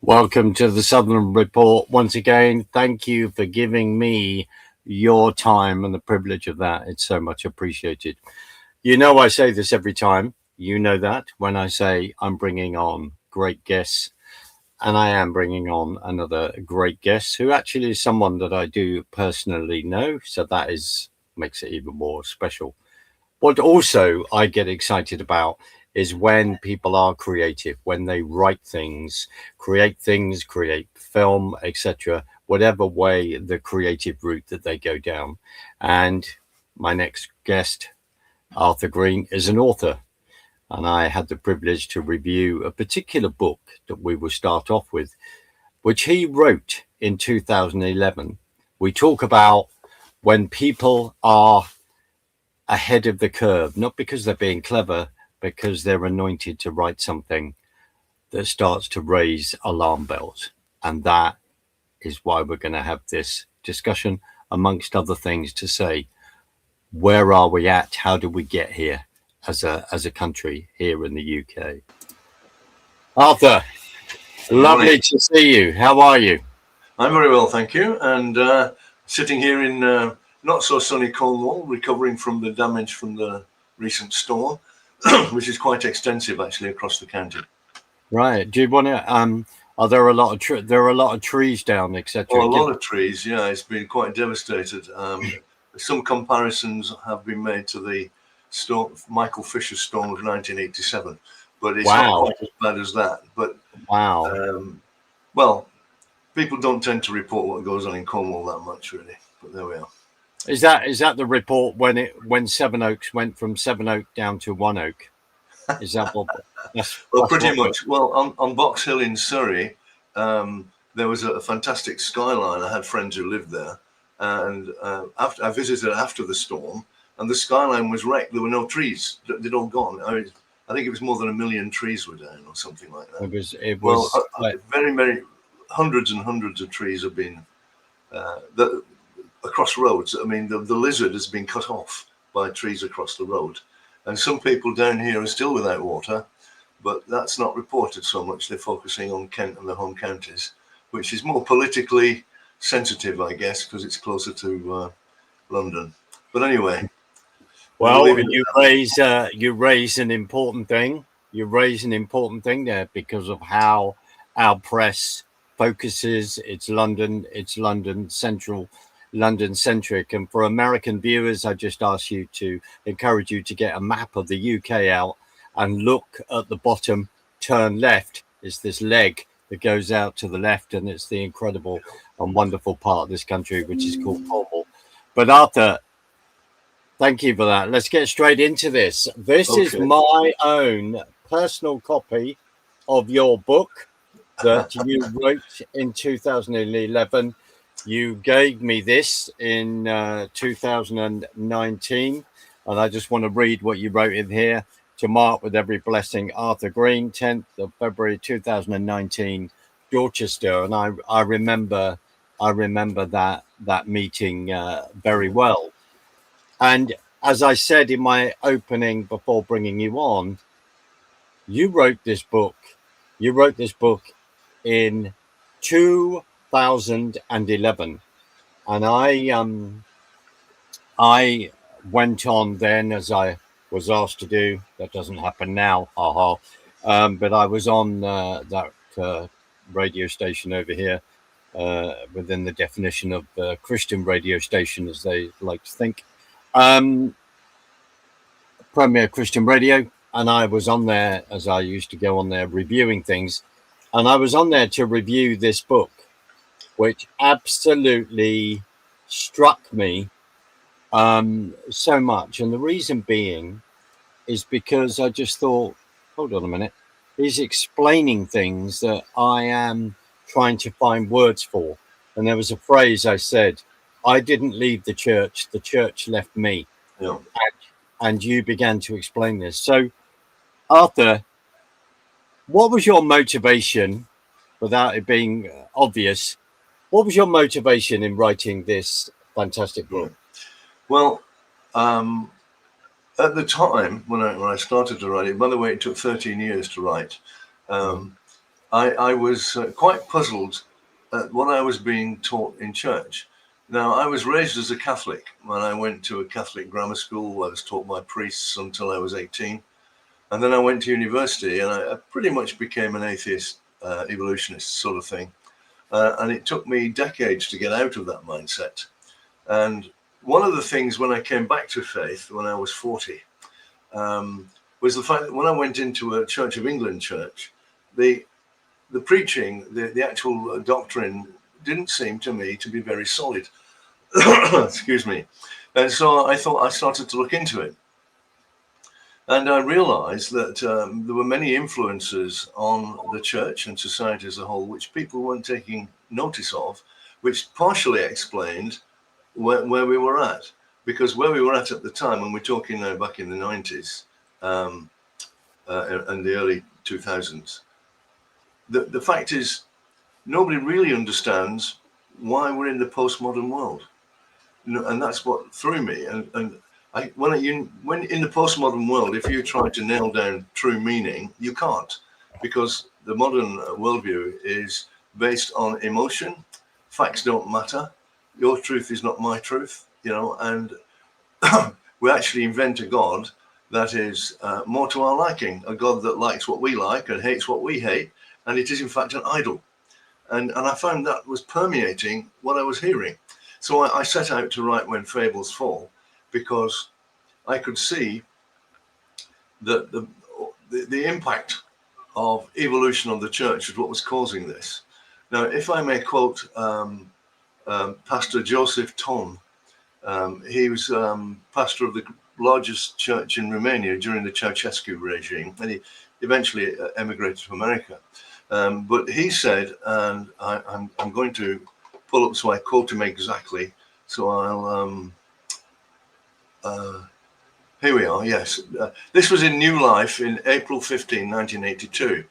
Welcome to the Southern Report. Once again, thank you for giving me your time and the privilege of that. It's so much appreciated. You know, I say this every time. You know that when I say I'm bringing on great guests, and I am bringing on another great guest who actually is someone that I do personally know. So that makes it even more special. What also I get excited about is when people are creative, when they write things, create film, etc., whatever way the creative route that they go down. And my next guest, Arthur Green, is an author. And I had the privilege to review a particular book that we will start off with, which he wrote in 2011. We talk about when people are ahead of the curve, not because they're being clever, because they're anointed to write something that starts to raise alarm bells. And that is why we're going to have this discussion, amongst other things, to say, where are we at? How do we get here as a country here in the UK? Arthur, lovely to see you. How are you? I'm very well, thank you. And sitting here in not so sunny Cornwall, recovering from the damage from the recent storm, which is quite extensive actually across the county. Right. Do you want to? Are there a lot of trees down, etc.? Oh, a lot of trees. Yeah, it's been quite devastated. Some comparisons have been made to the storm, Michael Fisher's storm of 1987, but it's not quite as bad as that. But well, people don't tend to report what goes on in Cornwall that much, really. But there we are. Is that the report when Sevenoaks went from Sevenoak down to One Oak? Is that what? Well, pretty much. Well, on Box Hill in Surrey, there was a fantastic skyline. I had friends who lived there, and after I visited after the storm, and the skyline was wrecked. There were no trees; they'd all gone. I think it was more than 1 million trees were down, or something like that. It was very, very hundreds and hundreds of trees have been across roads. I mean, the lizard has been cut off by trees across the road. And some people down here are still without water, but that's not reported so much. They're focusing on Kent and the home counties, which is more politically sensitive, I guess, because it's closer to London. But anyway. Well, you raise an important thing. You raise an important thing there because of how our press focuses. It's London central, London centric. And for American viewers, I just encourage you to get a map of the UK out and look at the bottom, turn left. It's this leg that goes out to the left, and it's the incredible and wonderful part of this country, which is called Cornwall. But Arthur, thank you for that. Let's get straight into this. This is my own personal copy of your book that you wrote in 2011. You gave me this in 2019, and I just want to read what you wrote in here. To mark with every blessing, Arthur Green, 10th of February 2019, Dorchester. And I remember that meeting very well. And as I said in my opening before bringing you on, you wrote this book. You wrote this book in 2011, and I went on then, as I was asked to do. That doesn't happen now, but I was on that radio station over here, within the definition of Christian radio station, as they like to think, Premier Christian Radio. And I was on there, as I used to go on there, reviewing things. And I was on there to review this book, which absolutely struck me so much. And the reason being is because I just thought, hold on a minute, he's explaining things that I am trying to find words for. And there was a phrase I said, I didn't leave the church left me. Yeah. And you began to explain this. So, Arthur, what was your motivation, without it being obvious, what was your motivation in writing this fantastic book? Well, at the time when I started to write it, by the way, it took 13 years to write. I was quite puzzled at what I was being taught in church. Now, I was raised as a Catholic. When I went to a Catholic grammar school, I was taught by priests until I was 18. And then I went to university, and I pretty much became an atheist, evolutionist sort of thing. And it took me decades to get out of that mindset. And one of the things when I came back to faith when I was 40 was the fact that when I went into a Church of England church, the preaching, the actual doctrine didn't seem to me to be very solid. Excuse me. And so I thought I started to look into it. And I realized that there were many influences on the church and society as a whole, which people weren't taking notice of, which partially explained where we were at. Because where we were at the time, and we're talking now back in the 90s and the early 2000s, the fact is, nobody really understands why we're in the postmodern world. And that's what threw me. And when in the postmodern world, if you try to nail down true meaning, you can't, because the modern worldview is based on emotion. Facts don't matter. Your truth is not my truth, and we actually invent a God that is more to our liking, a God that likes what we like and hates what we hate, and it is in fact an idol. And I found that was permeating what I was hearing. So I set out to write When Fables Fall, because I could see that the impact of evolution on the church is what was causing this. Now, if I may quote Pastor Joseph Ton, he was pastor of the largest church in Romania during the Ceausescu regime, and he eventually emigrated to America. But he said, and I'm going to pull up so I quote him exactly. So I'll, here we are, yes. This was in New Life in April 15, 1982.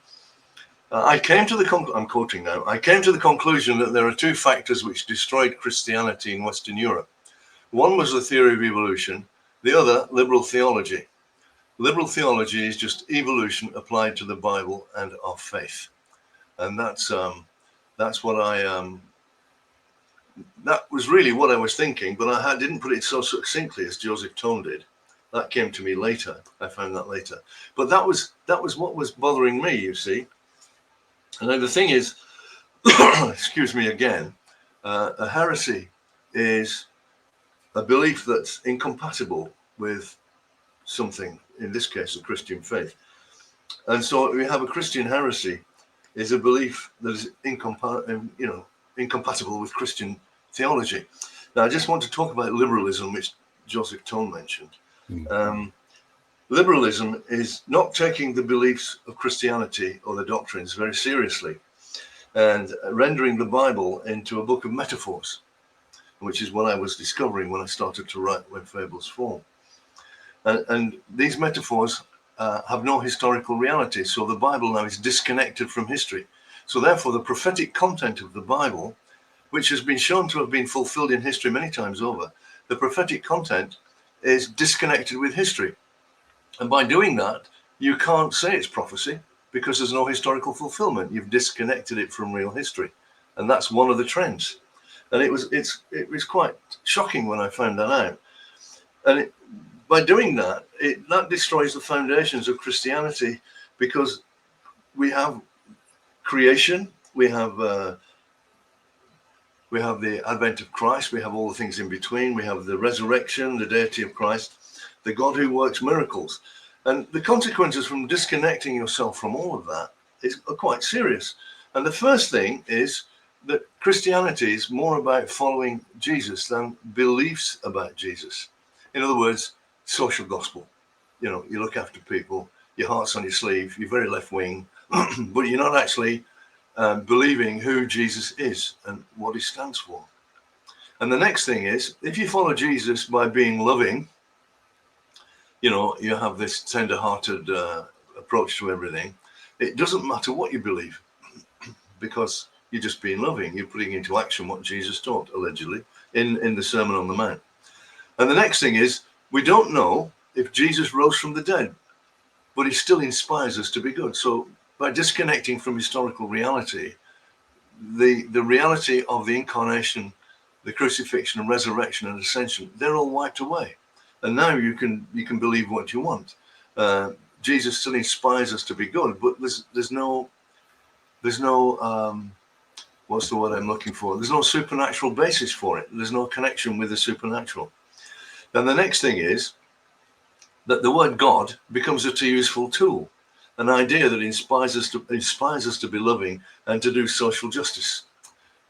I'm quoting now, I came to the conclusion that there are two factors which destroyed Christianity in Western Europe. One was the theory of evolution, the other, liberal theology. Liberal theology is just evolution applied to the Bible and our faith. And that's what that was really what I was thinking, but I didn't put it so succinctly as Joseph Tone did. That came to me later. I found that later. But that was what was bothering me, you see. And then the thing is, excuse me again, a heresy is a belief that's incompatible with something, in this case, a Christian faith. And so we have a Christian heresy is a belief that is incompatible with Christian theology. Now, I just want to talk about liberalism, which Joseph Tone mentioned. Liberalism is not taking the beliefs of Christianity or the doctrines very seriously and rendering the Bible into a book of metaphors, which is what I was discovering when I started to write When Fables Fall. And these metaphors have no historical reality. So the Bible now is disconnected from history. So therefore, the prophetic content of the Bible, which has been shown to have been fulfilled in history many times over, the prophetic content is disconnected with history. And by doing that, you can't say it's prophecy because there's no historical fulfillment. You've disconnected it from real history. And that's one of the trends. And it was quite shocking when I found that out. And by doing that, that destroys the foundations of Christianity, because we have creation, we have the advent of Christ, we have all the things in between, we have the resurrection, the deity of Christ, the God who works miracles. And the consequences from disconnecting yourself from all of that are quite serious. And the first thing is that Christianity is more about following Jesus than beliefs about Jesus. In other words, social gospel. You look after people, your heart's on your sleeve, you're very left wing, but you're not actually believing who Jesus is and what he stands for. And the next thing is, if you follow Jesus by being loving, you have this tender-hearted approach to everything, it doesn't matter what you believe, because you're just being loving. You're putting into action what Jesus taught, allegedly, in the Sermon on the Mount. And the next thing is, we don't know if Jesus rose from the dead, but he still inspires us to be good. So by disconnecting from historical reality, the reality of the incarnation, the crucifixion and resurrection and ascension, they're all wiped away. And now you can believe what you want. Jesus still inspires us to be good, but there's no what's the word I'm looking for? There's no supernatural basis for it. There's no connection with the supernatural. Then the next thing is that the word God becomes a too useful tool, an idea that inspires us to be loving and to do social justice.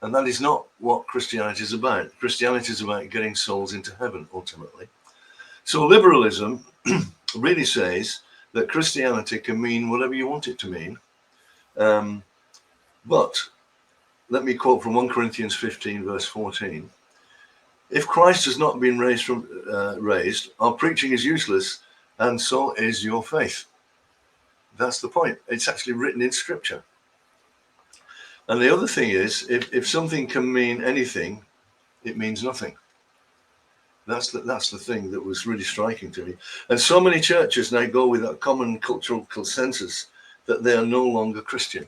And that is not what Christianity is about. Christianity is about getting souls into heaven, ultimately. So liberalism really says that Christianity can mean whatever you want it to mean. But let me quote from 1 Corinthians 15, verse 14. If Christ has not been raised, our preaching is useless, and so is your faith. That's the point. It's actually written in Scripture. And the other thing is, if something can mean anything, it means nothing. That's the thing that was really striking to me. And so many churches now go with that common cultural consensus that they are no longer Christian.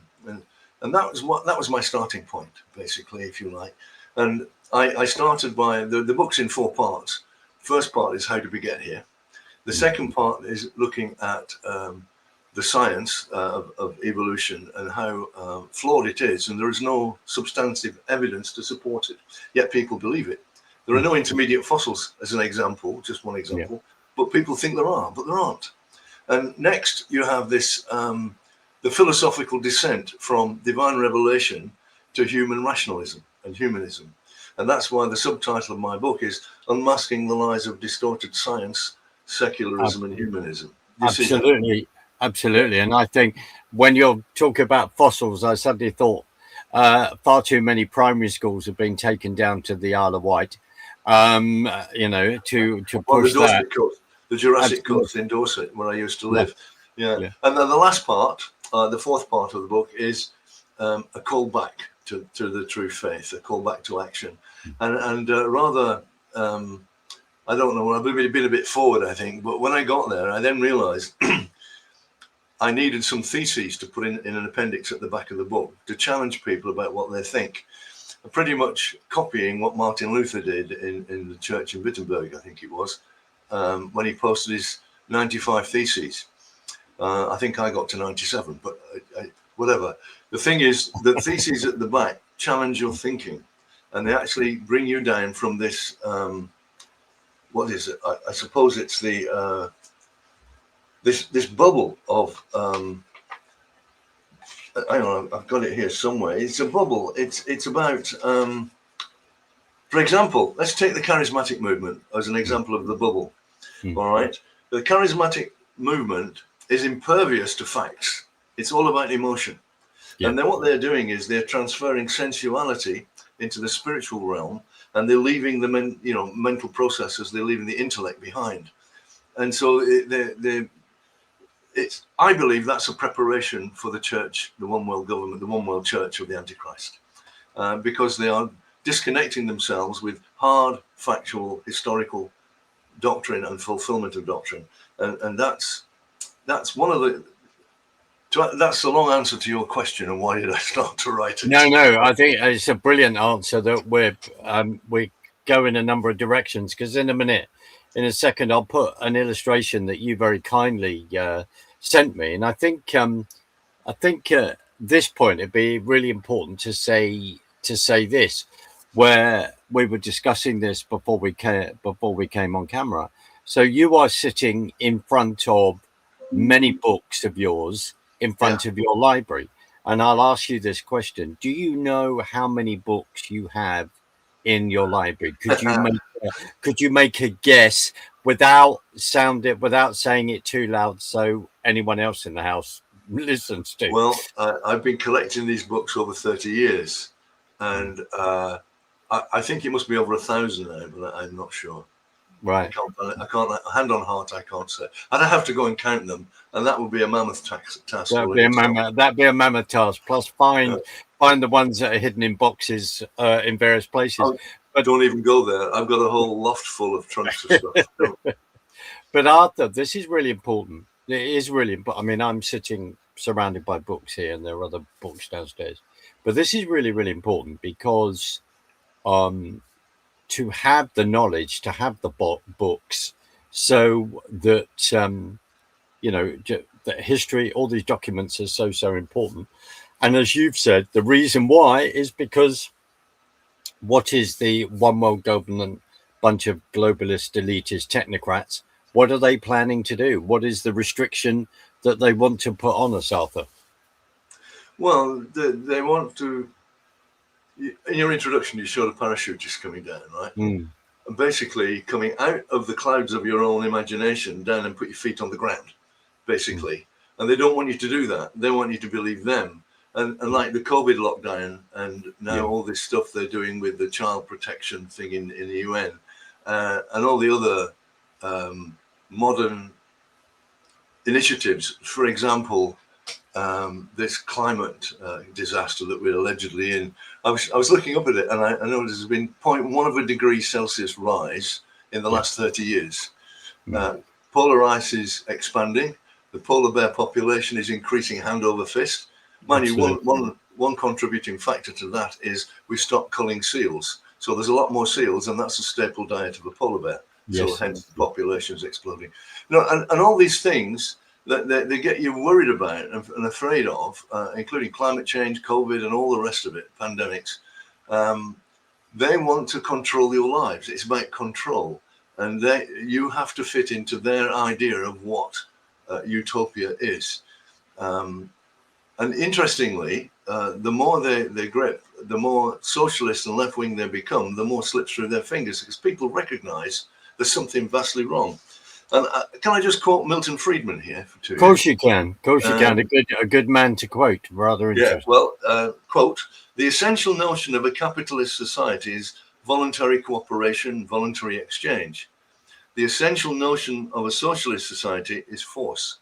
And that was my starting point, basically, if you like. And I started by the book's in 4 parts. First part is how did we get here? The second part is looking at the science of evolution and how flawed it is, and there is no substantive evidence to support it, yet people believe it. There are no intermediate fossils, as an example, just one example, but people think there are, but there aren't. And next you have this, the philosophical descent from divine revelation to human rationalism and humanism. And that's why the subtitle of my book is Unmasking the Lies of Distorted Science, Secularism and Humanism. Absolutely. And I think when you're talking about fossils, I suddenly thought far too many primary schools have been taken down to the Isle of Wight, to push that. The Jurassic Coast in Dorset, where I used to live. Yeah. And then the last part, the fourth part of the book, is a call back to the true faith, a call back to action. And rather, I don't know, I've been a bit forward, I think, but when I got there, I then realized I needed some theses to put in an appendix at the back of the book to challenge people about what they think. Pretty much copying what Martin Luther did in the church in Wittenberg, I think it was, when he posted his 95 theses. I think I got to 97, but whatever. The thing is, the theses at the back challenge your thinking, and they actually bring you down from this, what is it? I suppose it's the this bubble of, I don't know, I've got it here somewhere. It's a bubble. It's about, for example, let's take the charismatic movement as an example of the bubble. All right. The charismatic movement is impervious to facts. It's all about emotion. And then what they're doing is they're transferring sensuality into the spiritual realm, and they're leaving the mental processes, they're leaving the intellect behind. And so I believe that's a preparation for the church, the one world government, the one world church of the Antichrist, because they are disconnecting themselves with hard, factual, historical doctrine and fulfillment of doctrine. And that's one of the, that's the long answer to your question. And why did I start to write it? No, I think it's a brilliant answer that we go in a number of directions, because in a second, I'll put an illustration that you very kindly sent me. And I think at this point, it'd be really important to say this, where we were discussing this before we came on camera. So you are sitting in front of many books of yours in front of your library. And I'll ask you this question. Do you know how many books you have in your library? Could you make a guess without saying it too loud so anyone else in the house listens to? Well, I've been collecting these books over 30 years, and I think it must be over 1,000 now, but I'm not sure. Right. I can't hand on heart, I can't say. I'd have to go and count them, and that would be a mammoth task. That'd be a mammoth task. Plus, find the ones that are hidden in boxes in various places. But don't even go there. I've got a whole loft full of trunks of stuff. But Arthur, this is really important. It is really important. I mean, I'm sitting surrounded by books here, and there are other books downstairs. But this is really, really important because to have the knowledge, to have the books, so that that history, all these documents are so important. And as you've said, the reason why is because what is the one world government bunch of globalist, elitist technocrats? What are they planning to do? What is the restriction that they want to put on us, Arthur? Well, they want to. In your introduction, you showed a parachute just coming down, right? Mm. And basically coming out of the clouds of your own imagination down and put your feet on the ground, basically. And they don't want you to do that. They want you to believe them. And like the COVID lockdown and now all this stuff they're doing with the child protection thing in the UN and all the other modern initiatives. For example, this climate disaster that we're allegedly in. I was looking up at it, and I noticed there's been 0.1 of a degree Celsius rise in the last 30 years. Polar ice is expanding. The polar bear population is increasing hand over fist. Mind you, one contributing factor to that is we stopped culling seals. So there's a lot more seals, and that's a staple diet of a polar bear. So hence the population is exploding. And all these things that they get you worried about and afraid of, including climate change, COVID, and all the rest of it, pandemics. They want to control your lives. It's about control. And you have to fit into their idea of what utopia is. And interestingly, the more they grip, the more socialist and left-wing they become, the more slips through their fingers, because people recognize there's something vastly wrong. And can I just quote Milton Friedman here for 2 Of course you can. Of course you can. A good man to quote. Rather interesting. Yeah, well, quote, the essential notion of a capitalist society is voluntary cooperation, voluntary exchange. The essential notion of a socialist society is force.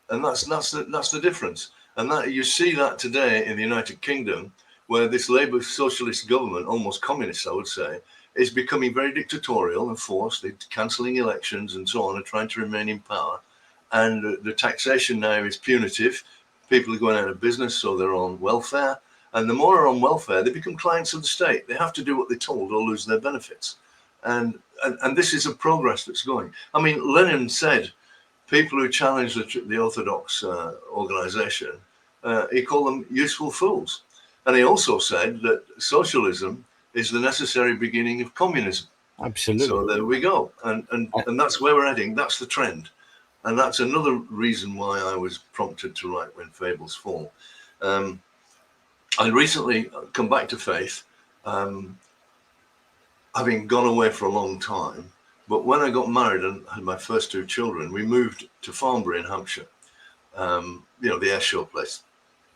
And that's the difference. And that you see that today in the United Kingdom, where this Labour socialist government, almost communist, I would say, is becoming very dictatorial and forced. They're cancelling elections and so on and trying to remain in power. And the taxation now is punitive. People are going out of business, so they're on welfare. And the more are on welfare, they become clients of the state. They have to do what they're told or lose their benefits. And this is a progress that's going. I mean, Lenin said, people who challenge the Orthodox organization, he called them useful fools. And he also said that socialism is the necessary beginning of communism. Absolutely. So there we go. And that's where we're heading. That's the trend. And that's another reason why I was prompted to write When Fables Fall. I recently come back to faith, having gone away for a long time. But when I got married and had my first 2 children, we moved to Farnborough in Hampshire, the air show place.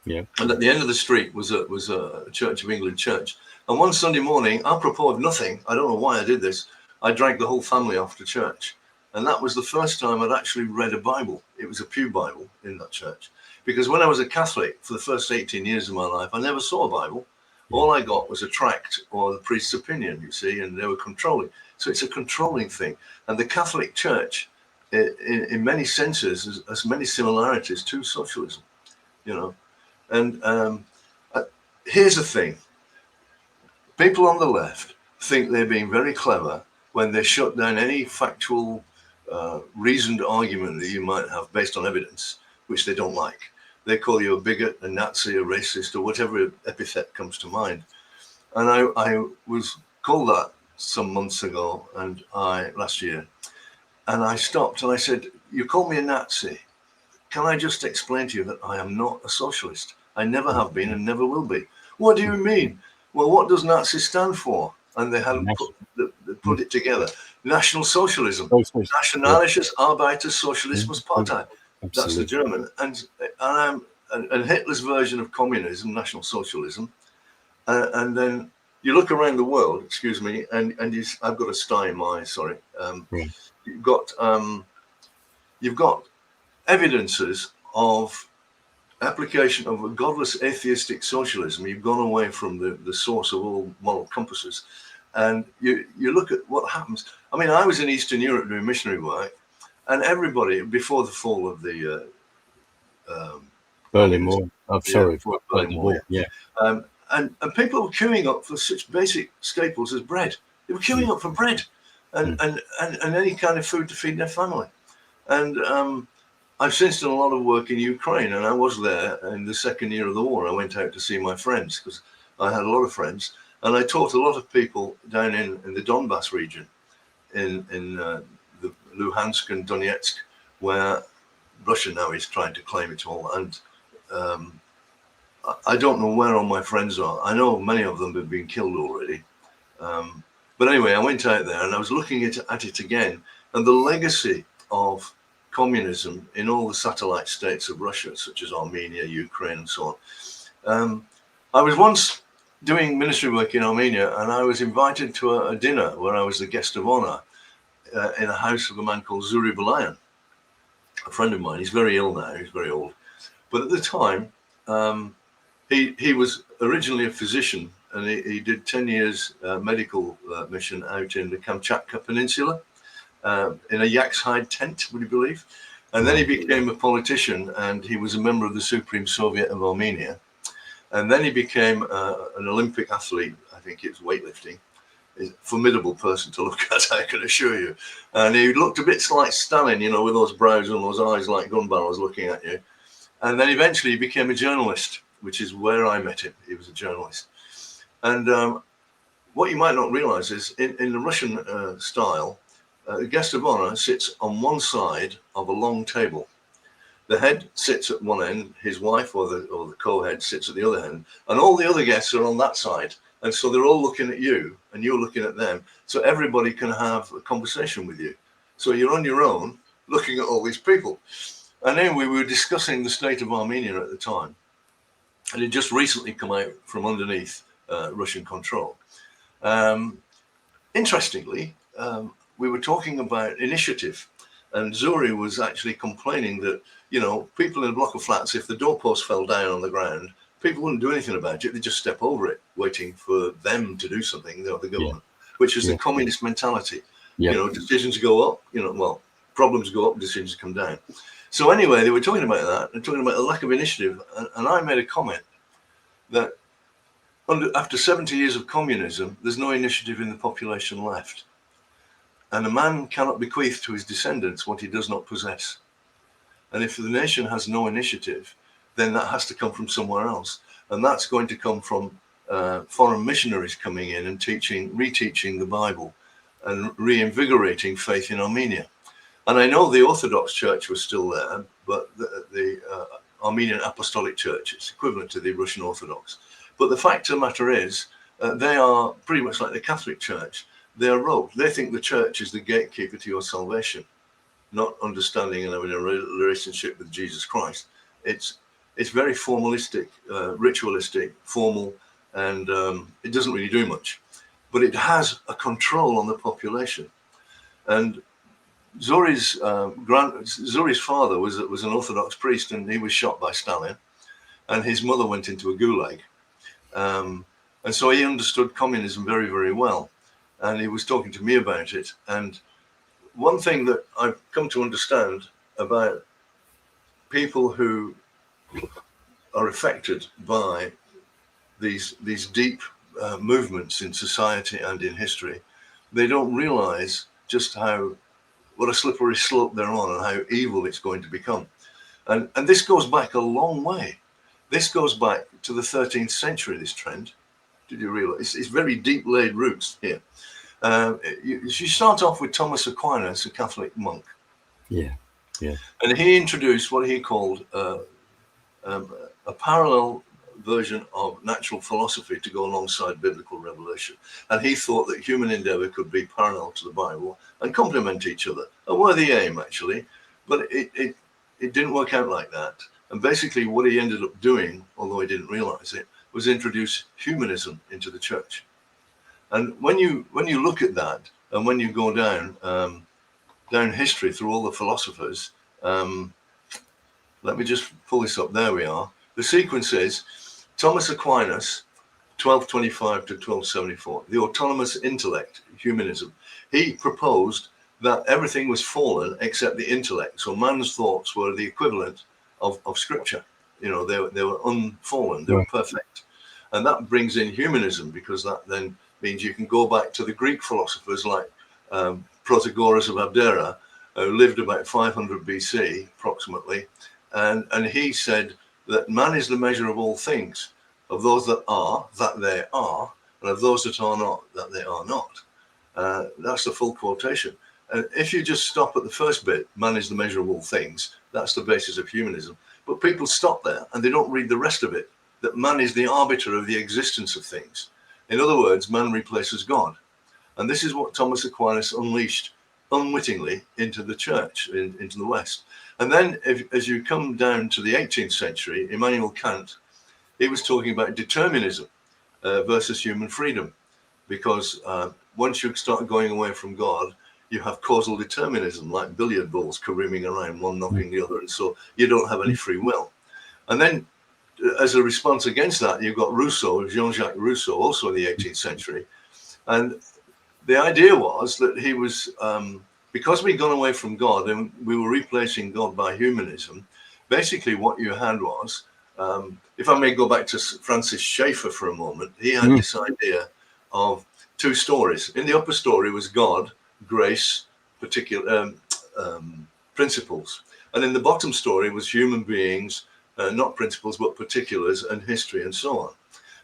Yeah. And at the end of the street was a Church of England church. And one Sunday morning, apropos of nothing, I don't know why I did this, I dragged the whole family off to church. And that was the first time I'd actually read a Bible. It was a pew Bible in that church. Because when I was a Catholic for the first 18 years of my life, I never saw a Bible. All I got was a tract or the priest's opinion, you see, and they were controlling. So it's a controlling thing. And the Catholic Church, in many senses, has many similarities to socialism, And here's the thing. People on the left think they're being very clever when they shut down any factual, reasoned argument that you might have based on evidence, which they don't like. They call you a bigot, a Nazi, a racist, or whatever epithet comes to mind. And I was called that some months ago, and last year, and I stopped and I said, "You call me a Nazi. Can I just explain to you that I am not a socialist? I never have been and never will be." "What do you mean?" "Well, what does Nazi stand for?" And they hadn't put it together. National Socialism. Nationalisches Arbeitersozialismus Partei. That's the German. And Hitler's version of communism, National Socialism. And then you look around the world, excuse me, and I've got a sty in my eye, sorry. You've got evidences of application of a godless atheistic socialism. You've gone away from the source of all moral compasses. And you look at what happens. I mean, I was in Eastern Europe doing missionary work, and everybody, before the fall of the Berlin Wall. I'm sorry, before Berlin Berlin Wall. Wall. Yeah. And people were queuing up for such basic staples as bread. They were queuing up for bread and any kind of food to feed their family. And I've since done a lot of work in Ukraine, and I was there in the second year of the war. I went out to see my friends because I had a lot of friends, and I taught a lot of people down in the Donbass region, in the Luhansk and Donetsk, where Russia now is trying to claim it all. And I don't know where all my friends are. I know many of them have been killed already. But anyway, I went out there and I was looking at it again, and the legacy of communism in all the satellite states of Russia, such as Armenia, Ukraine, and so on. I was once doing ministry work in Armenia, and I was invited to a dinner where I was the guest of honor in a house of a man called Zuri Balayan, a friend of mine. He's very ill now. He's very old. But at the time, he was originally a physician, and he did 10 years medical mission out in the Kamchatka Peninsula in a yak's hide tent, would you believe? And then he became a politician, and he was a member of the Supreme Soviet of Armenia. And then he became an Olympic athlete. I think it was weightlifting. He's a formidable person to look at, I can assure you. And he looked a bit like Stalin, you know, with those brows and those eyes like gun barrels looking at you. And then eventually he became a journalist, which is where I met him. He was a journalist. And what you might not realize is in the Russian style, the guest of honor sits on one side of a long table. The head sits at one end, his wife or the co-head sits at the other end, and all the other guests are on that side. And so they're all looking at you and you're looking at them. So everybody can have a conversation with you. So you're on your own looking at all these people. And then we were discussing the state of Armenia at the time. And it just recently come out from underneath Russian control. Interestingly, we were talking about initiative, and Zuri was actually complaining that, you know, people in a block of flats, if the doorpost fell down on the ground, people wouldn't do anything about it. They just step over it, waiting for them to do something, you know, the government, which is the communist mentality. You know, decisions go up, you know, well, problems go up, decisions come down. So anyway, they were talking about that and talking about the lack of initiative. And I made a comment that after 70 years of communism, there's no initiative in the population left. And a man cannot bequeath to his descendants what he does not possess. And if the nation has no initiative, then that has to come from somewhere else. And that's going to come from foreign missionaries coming in and reteaching the Bible and reinvigorating faith in Armenia. And I know the Orthodox Church was still there, but the Armenian Apostolic Church, it's equivalent to the Russian Orthodox. But the fact of the matter is, they are pretty much like the Catholic Church. They are rogue. They think the church is the gatekeeper to your salvation, not understanding and having a relationship with Jesus Christ. It's very formalistic, ritualistic, formal, and it doesn't really do much. But it has a control on the population. And Zuri's father was an Orthodox priest, and he was shot by Stalin, and his mother went into a gulag. And so he understood communism very, very well. And he was talking to me about it. And one thing that I've come to understand about people who are affected by these deep movements in society and in history, they don't realize just what a slippery slope they're on and how evil it's going to become. And this goes back a long way. This goes back to the 13th century, this trend. Did you realize? It's very deep laid roots here. You start off with Thomas Aquinas, a Catholic monk. Yeah. And he introduced what he called a parallel version of natural philosophy to go alongside biblical revelation. And he thought that human endeavor could be parallel to the Bible and complement each other. A worthy aim, actually, but it didn't work out like that. And basically what he ended up doing, although he didn't realize it, was introduce humanism into the church. And when you look at that, and when you go down history through all the philosophers, let me just pull this up. There we are. The sequence is Thomas Aquinas, 1225 to 1274, the autonomous intellect, humanism. He proposed that everything was fallen except the intellect. So man's thoughts were the equivalent of scripture. they were unfallen, they were perfect. And that brings in humanism, because that then means you can go back to the Greek philosophers like Protagoras of Abdera, who lived about 500 BC approximately, and he said that man is the measure of all things, of those that they are, and of those that are not, that they are not. That's the full quotation. And if you just stop at the first bit, man is the measure of all things, that's the basis of humanism. But people stop there and they don't read the rest of it, that man is the arbiter of the existence of things. In other words, man replaces God. And this is what Thomas Aquinas unleashed unwittingly into the church, into the West. And then as you come down to the 18th century, Immanuel Kant, he was talking about determinism versus human freedom. Because once you start going away from God, you have causal determinism, like billiard balls careening around, one knocking the other. And so you don't have any free will. And then as a response against that, you've got Rousseau, Jean-Jacques Rousseau, also in the 18th century. And the idea was that he was, because we'd gone away from God and we were replacing God by humanism, basically what you had was, if I may go back to Francis Schaeffer for a moment, he had this idea of two stories. In the upper story was God, grace, particular principles. And in the bottom story was human beings, not principles, but particulars and history and so on.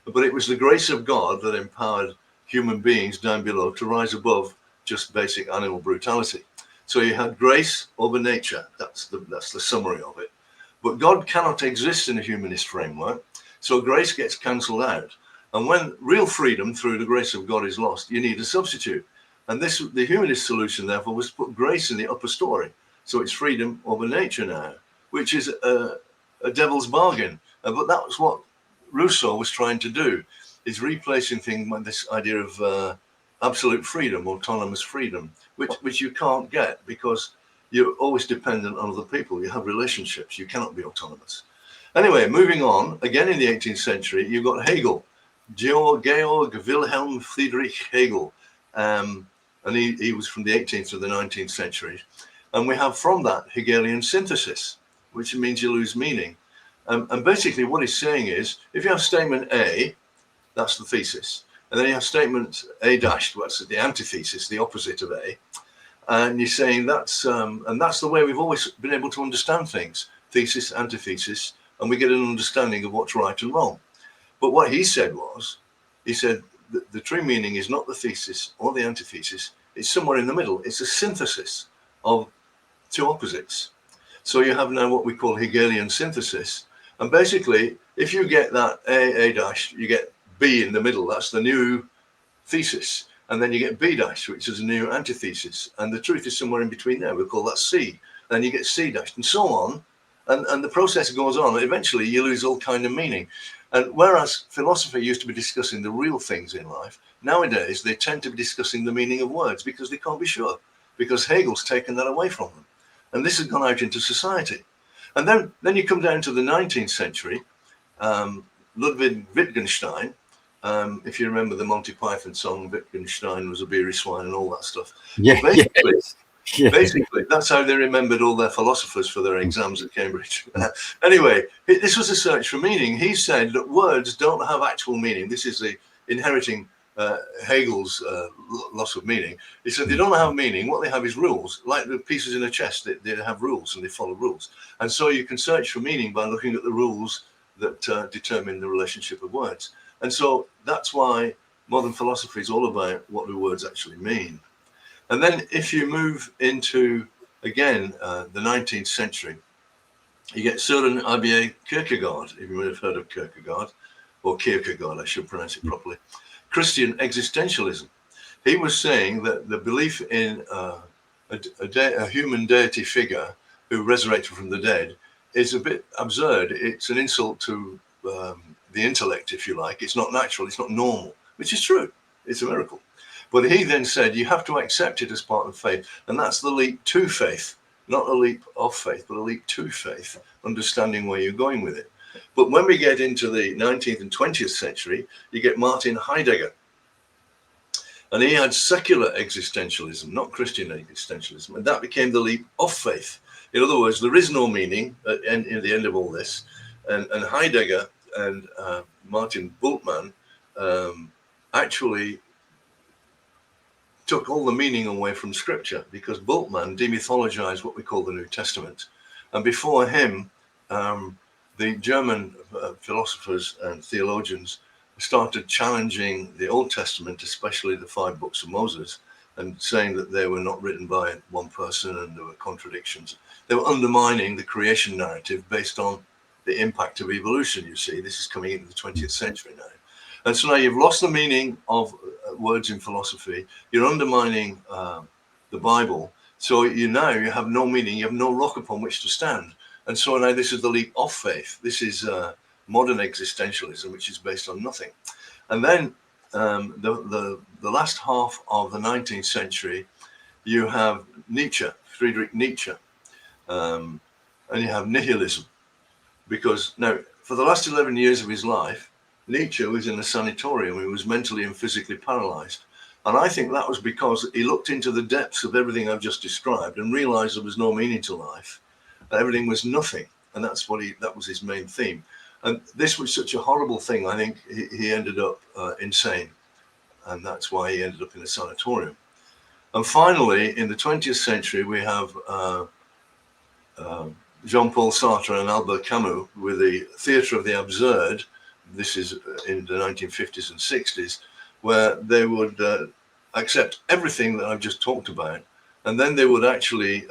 But it was the grace of God that empowered human beings down below to rise above just basic animal brutality. So you had grace over nature. That's the summary of it. But God cannot exist in a humanist framework. So grace gets cancelled out. And when real freedom through the grace of God is lost, you need a substitute. And the humanist solution, therefore, was to put grace in the upper story. So it's freedom over nature now, which is a devil's bargain. But that was what Rousseau was trying to do, is replacing things with this idea of absolute freedom, autonomous freedom, which you can't get because you're always dependent on other people. You have relationships. You cannot be autonomous. Anyway, moving on, again in the 18th century, you've got Hegel, Georg Wilhelm Friedrich Hegel. And he was from the 18th to the 19th century. And we have from that Hegelian synthesis, which means you lose meaning. And basically what he's saying is, if you have statement A, that's the thesis. And then you have statement A dash, that's the antithesis, the opposite of A. And you're saying and that's the way we've always been able to understand things, thesis, antithesis, and we get an understanding of what's right and wrong. But what he said was, he said the true meaning is not the thesis or the antithesis, it's somewhere in the middle. It's a synthesis of two opposites. So you have now what we call Hegelian synthesis. And basically, if you get that A dash, you get B in the middle, that's the new thesis. And then you get B dash, which is a new antithesis. And the truth is somewhere in between there. We'll call that C. Then you get C dash and so on. And the process goes on. Eventually, you lose all kind of meaning. And whereas philosophy used to be discussing the real things in life, nowadays they tend to be discussing the meaning of words because they can't be sure, because Hegel's taken that away from them. And this has gone out into society. And then you come down to the 19th century, Ludwig Wittgenstein. If you remember the Monty Python song, Wittgenstein was a beery swine and all that stuff. Yeah, Basically, that's how they remembered all their philosophers for their exams at Cambridge. Anyway, this was a search for meaning. He said that words don't have actual meaning. This is the inheriting Hegel's loss of meaning. He said they don't have meaning. What they have is rules, like the pieces in a chess. They have rules and they follow rules. And so you can search for meaning by looking at the rules that determine the relationship of words. And so that's why modern philosophy is all about what do words actually mean. And then if you move into, again, the 19th century, you get Søren Abie Kierkegaard, if you would have heard of Kierkegaard, or Kierkegaard, I should pronounce it properly, Christian existentialism. He was saying that the belief in a human deity figure who resurrected from the dead is a bit absurd. It's an insult to the intellect, if you like. It's not natural, it's not normal, which is true. It's a miracle. But he then said you have to accept it as part of faith. And that's the leap to faith, not a leap of faith, but a leap to faith, understanding where you're going with it. But when we get into the 19th and 20th century, you get Martin Heidegger. And he had secular existentialism, not Christian existentialism. And that became the leap of faith. In other words, there is no meaning in the end of all this. And Heidegger and Martin Bultmann actually took all the meaning away from Scripture, because Bultmann demythologized what we call the New Testament. And before him, the German philosophers and theologians started challenging the Old Testament, especially the 5 books of Moses, and saying that they were not written by one person and there were contradictions. They were undermining the creation narrative based on the impact of evolution. You see, this is coming into the 20th century now. And so now you've lost the meaning of words in philosophy. You're undermining the Bible. So you have no meaning. You have no rock upon which to stand. And so now this is the leap off faith. This is modern existentialism, which is based on nothing. And then the last half of the 19th century, you have Nietzsche, Friedrich Nietzsche, and you have nihilism. Because now, for the last 11 years of his life, Nietzsche was in a sanatorium. He was mentally and physically paralyzed. And I think that was because he looked into the depths of everything I've just described and realized there was no meaning to life. Everything was nothing. And that was his main theme. And this was such a horrible thing. I think he ended up insane. And that's why he ended up in a sanatorium. And finally, in the 20th century, we have Jean-Paul Sartre and Albert Camus with the theatre of the absurd. This is in the 1950s and 60s, where they would accept everything that I've just talked about, and then they would actually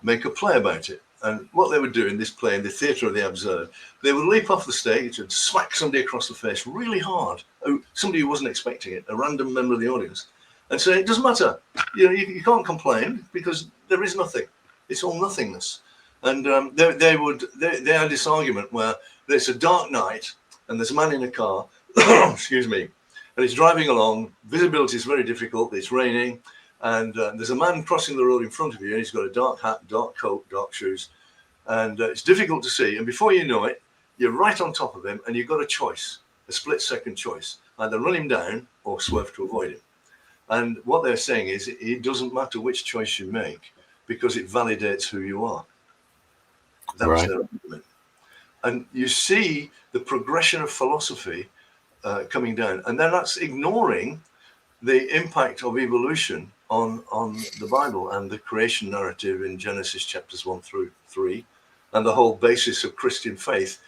make a play about it. And what they would do in this play, in the theatre of the absurd, they would leap off the stage and smack somebody across the face really hard, somebody who wasn't expecting it, a random member of the audience, and say, it doesn't matter, you can't complain because there is nothing. It's all nothingness. And they had this argument where it's a dark night and there's a man in a car, excuse me, and he's driving along. Visibility is very difficult. It's raining, and there's a man crossing the road in front of you, and he's got a dark hat, dark coat, dark shoes, and it's difficult to see. And before you know it, you're right on top of him, and you've got a choice, a split-second choice: either run him down or swerve to avoid him. And what they're saying is, it doesn't matter which choice you make because it validates who you are. That was their argument. And you see the progression of philosophy coming down, and then that's ignoring the impact of evolution on the Bible and the creation narrative in Genesis chapters 1 through 3, and the whole basis of Christian faith.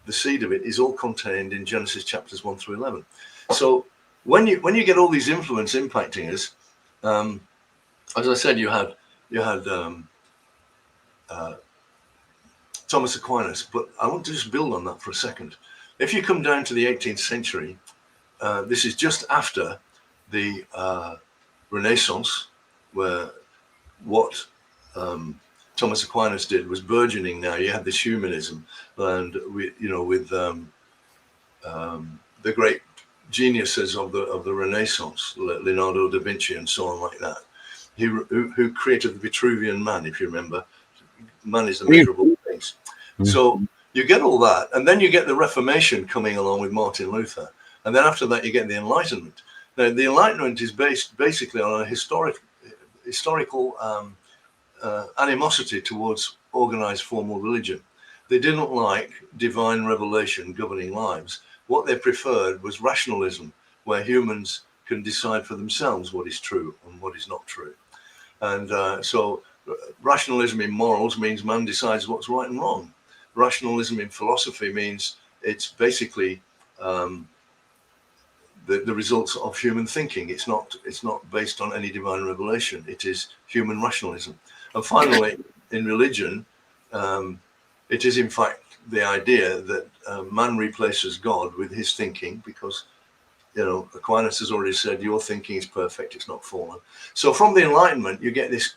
The seed of it is all contained in Genesis chapters 1 through 11. So when you get all these influence impacting us, as I said, you had Thomas Aquinas, but I want to just build on that for a second. If you come down to the 18th century, this is just after the Renaissance, where what Thomas Aquinas did was burgeoning. Now you had this humanism, and with the great geniuses of the Renaissance, Leonardo da Vinci and so on like that, who created the Vitruvian Man, if you remember. Man is the measure of all things. So you get all that, and then you get the Reformation coming along with Martin Luther, and then after that you get the Enlightenment. Now the Enlightenment is based basically on a historical animosity towards organized formal religion. They didn't like divine revelation governing lives. What they preferred was rationalism, where humans can decide for themselves what is true and what is not true. And so rationalism in morals means man decides what's right and wrong. Rationalism in philosophy means it's basically the results of human thinking. It's not based on any divine revelation. It is human rationalism. And finally, in religion, it is in fact the idea that man replaces God with his thinking, because Aquinas has already said your thinking is perfect, it's not fallen. So from the Enlightenment, you get this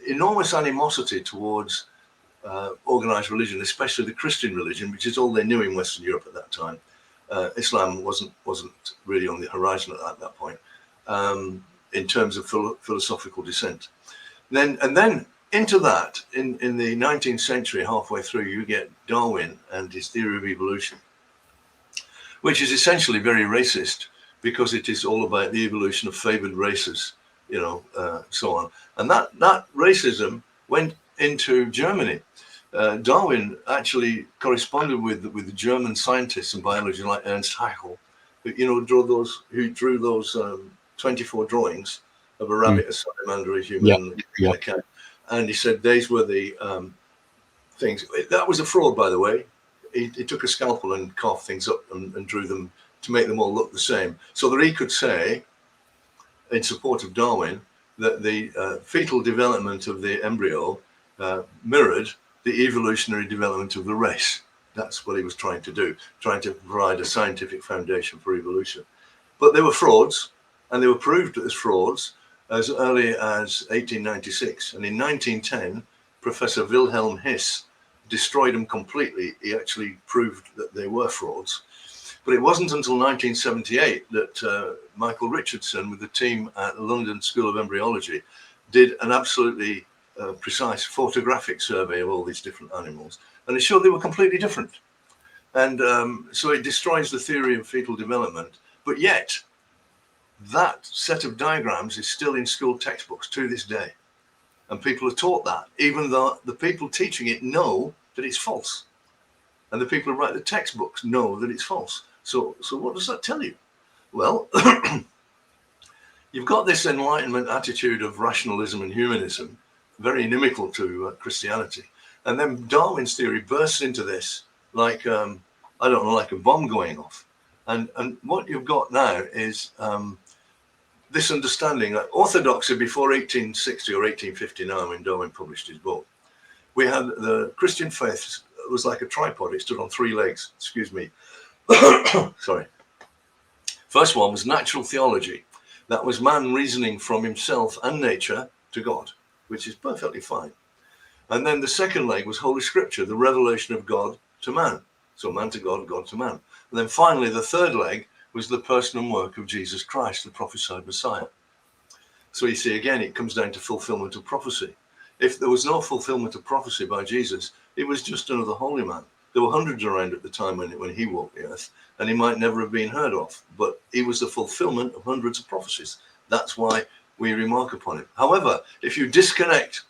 enormous animosity towards organized religion, especially the Christian religion, which is all they knew in Western Europe at that time. Islam wasn't really on the horizon at that point in terms of philosophical dissent. Then into that, in the 19th century, halfway through, you get Darwin and his theory of evolution, which is essentially very racist, because it is all about the evolution of favored races, so on. And that racism went into Germany. Darwin actually corresponded with the German scientists and biologists like Ernst Haeckel, who drew those 24 drawings of a rabbit, a salamander, a human, and a cat. And he said these were the things. That was a fraud, by the way. He took a scalpel and carved things up and drew them to make them all look the same, so that he could say, in support of Darwin, that the fetal development of the embryo mirrored the evolutionary development of the race. That's what he was trying to do, trying to provide a scientific foundation for evolution. But they were frauds, and they were proved as frauds as early as 1896. And in 1910, Professor Wilhelm His destroyed them completely. He actually proved that they were frauds. But it wasn't until 1978 that Michael Richardson, with the team at the London School of Embryology, did an absolutely precise photographic survey of all these different animals, and it showed they were completely different. And so it destroys the theory of fetal development. But yet, that set of diagrams is still in school textbooks to this day. And people are taught that, even though the people teaching it know that it's false. And the people who write the textbooks know that it's false. So what does that tell you? Well, you've got this Enlightenment attitude of rationalism and humanism, very inimical to Christianity. And then Darwin's theory bursts into this like, I don't know, like a bomb going off. And what you've got now is this understanding that orthodoxy before 1860 or 1859, when Darwin published his book, we had the Christian faith was like a tripod. It stood on three legs. Excuse me. Sorry. First one was natural theology. That was man reasoning from himself and nature to God, which is perfectly fine. And then the second leg was Holy Scripture, the revelation of God to man. So man to God, God to man. And then finally, the third leg was the person and work of Jesus Christ, the prophesied Messiah. So you see, again, it comes down to fulfillment of prophecy. If there was no fulfillment of prophecy by Jesus, it was just another holy man. There were hundreds around at the time when he walked the earth, and he might never have been heard of, but he was the fulfillment of hundreds of prophecies. That's why we remark upon him. However, if you disconnect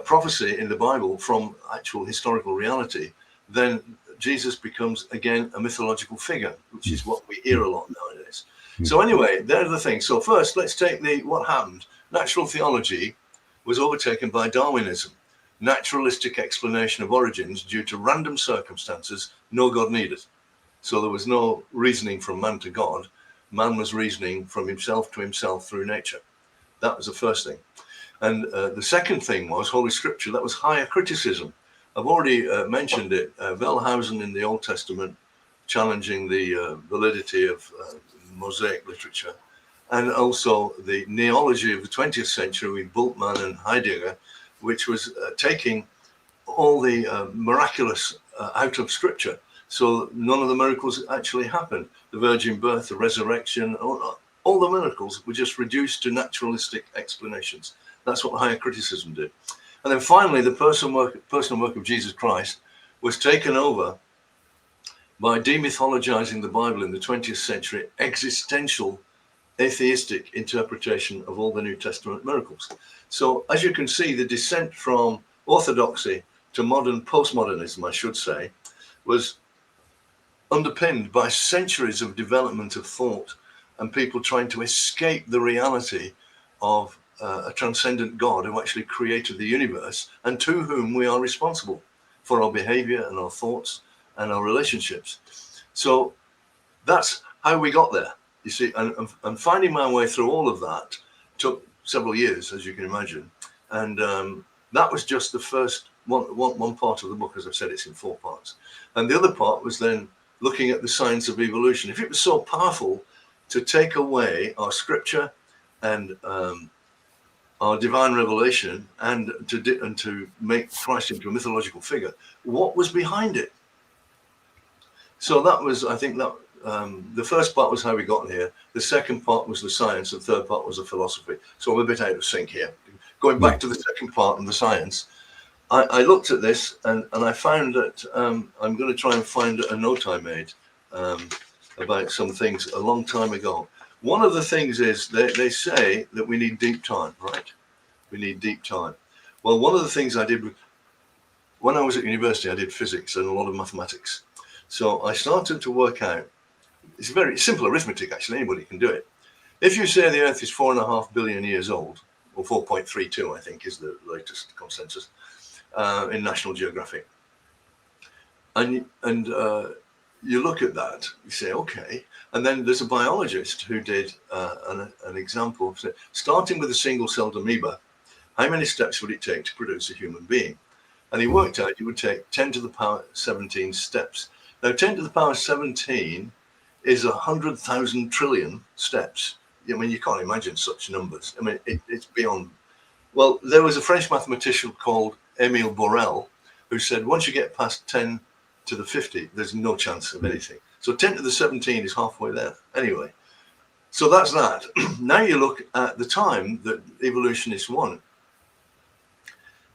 prophecy in the Bible from actual historical reality, then Jesus becomes, again, a mythological figure, which is what we hear a lot nowadays. So anyway, there are the things. So first, let's take what happened. Natural theology was overtaken by Darwinism, naturalistic explanation of origins due to random circumstances, no God needed. So there was no reasoning from man to God. Man was reasoning from himself to himself through nature. That was the first thing. And the second thing was Holy Scripture. That was higher criticism. I've already mentioned it. Wellhausen in the Old Testament challenging the validity of Mosaic literature, and also the neology of the 20th century with Bultmann and Heidegger, which was taking all the miraculous out of Scripture. So none of the miracles actually happened. The virgin birth, the resurrection, all the miracles were just reduced to naturalistic explanations. That's what higher criticism did. And then finally, the personal work of Jesus Christ was taken over by demythologizing the Bible in the 20th century, existential atheistic interpretation of all the New Testament miracles. So as you can see, the descent from orthodoxy to modern postmodernism, I should say, was underpinned by centuries of development of thought and people trying to escape the reality of a transcendent God who actually created the universe and to whom we are responsible for our behavior and our thoughts and our relationships. So that's how we got there, you see, and finding my way through all of that took several years, as you can imagine. And that was just the first one part of the book. As I've said, it's in 4 parts. And the other part was then looking at the science of evolution. If it was so powerful to take away our scripture and our divine revelation and to make Christ into a mythological figure, what was behind it? So that was, I think, that the first part was how we got here. The second part was the science. The third part was the philosophy. So I'm a bit out of sync here. Going back to the second part and the science, I looked at this and I found that I'm going to try and find a note I made about some things a long time ago. One of the things is they say that we need deep time, right? We need deep time. Well, one of the things I did when I was at university, I did physics and a lot of mathematics. So I started to work out, it's very simple arithmetic, actually, anybody can do it. If you say the Earth is 4.5 billion years old, or 4.32, I think is the latest consensus in National Geographic, and you look at that, you say, okay. And then there's a biologist who did an example, starting with a single-celled amoeba, how many steps would it take to produce a human being? And he worked out it would take 10 to the power 17 steps. Now, 10 to the power 17 is 100,000 trillion steps. I mean, you can't imagine such numbers. I mean, it's beyond. Well, there was a French mathematician called Émile Borel who said once you get past 10 to the 50, there's no chance of anything. So 10 to the 17 is halfway there. Anyway, so that's that. Now you look at the time that evolutionists want.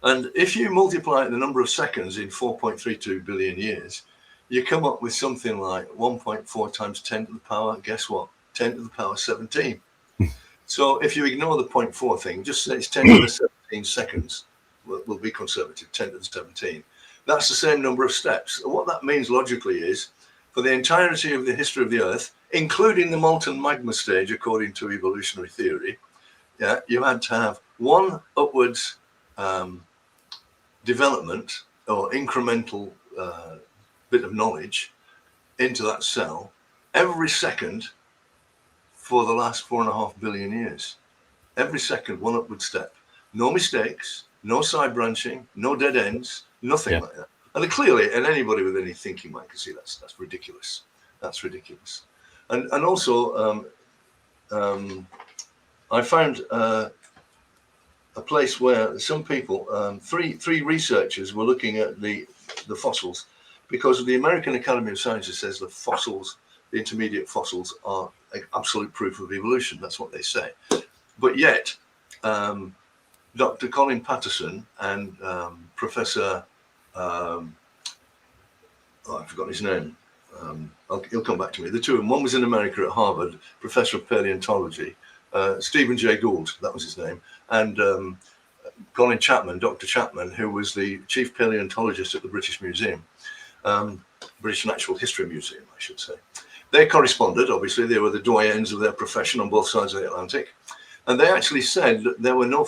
And if you multiply the number of seconds in 4.32 billion years, you come up with something like 1.4 times 10 to the power, guess what? 10 to the power 17. So if you ignore the 0.4 thing, just say it's 10 to the 17 seconds, we'll be conservative, 10 to the 17. That's the same number of steps. What that means logically is, for the entirety of the history of the Earth, including the molten magma stage, according to evolutionary theory, you had to have one upwards development or incremental bit of knowledge into that cell every second for the last 4.5 billion years. Every second, one upward step. No mistakes, no side branching, no dead ends, nothing like that. And clearly, and anybody with any thinking mind can see that's ridiculous. That's ridiculous. And also, I found a place where some people, three researchers were looking at the fossils, because the American Academy of Sciences says the fossils, the intermediate fossils, are absolute proof of evolution. That's what they say. But yet, Dr. Colin Patterson and Professor, I've forgotten his name. He'll come back to me. The two of them, one was in America at Harvard, Professor of Paleontology, Stephen Jay Gould, that was his name, and Colin Chapman, Dr. Chapman, who was the chief paleontologist at the British Museum, British Natural History Museum, I should say. They corresponded, obviously, they were the doyens of their profession on both sides of the Atlantic, and they actually said that there were no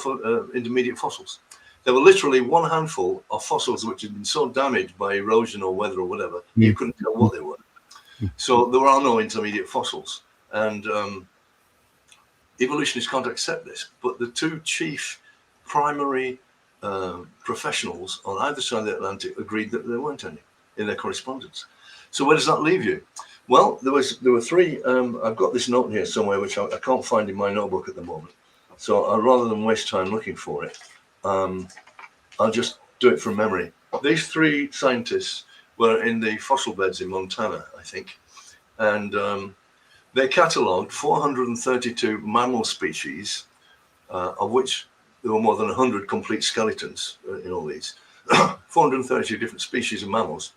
intermediate fossils. There were literally one handful of fossils which had been so damaged by erosion or weather or whatever, you couldn't tell what they were. So there are no intermediate fossils. And evolutionists can't accept this. But the two chief primary professionals on either side of the Atlantic agreed that there weren't any in their correspondence. So where does that leave you? Well, there were three. I've got this note here somewhere, which I can't find in my notebook at the moment. So rather than waste time looking for it, I'll just do it from memory. These three scientists were in the fossil beds in Montana, I think, and they catalogued 432 mammal species, of which there were more than 100 complete skeletons in all these. 432 different species of mammals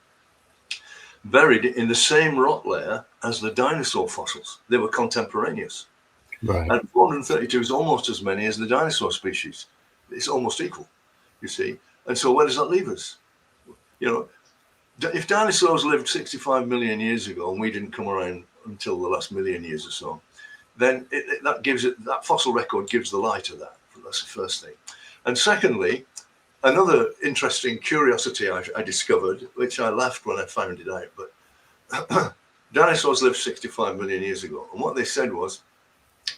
buried in the same rock layer as the dinosaur fossils. They were contemporaneous. Right. And 432 is almost as many as the dinosaur species. It's almost equal, you see. And so where does that leave us? You know, if dinosaurs lived 65 million years ago and we didn't come around until the last million years or so, then that fossil record gives the lie to that. That's the first thing. And secondly, another interesting curiosity I discovered, which I laughed when I found it out, but dinosaurs lived 65 million years ago. And what they said was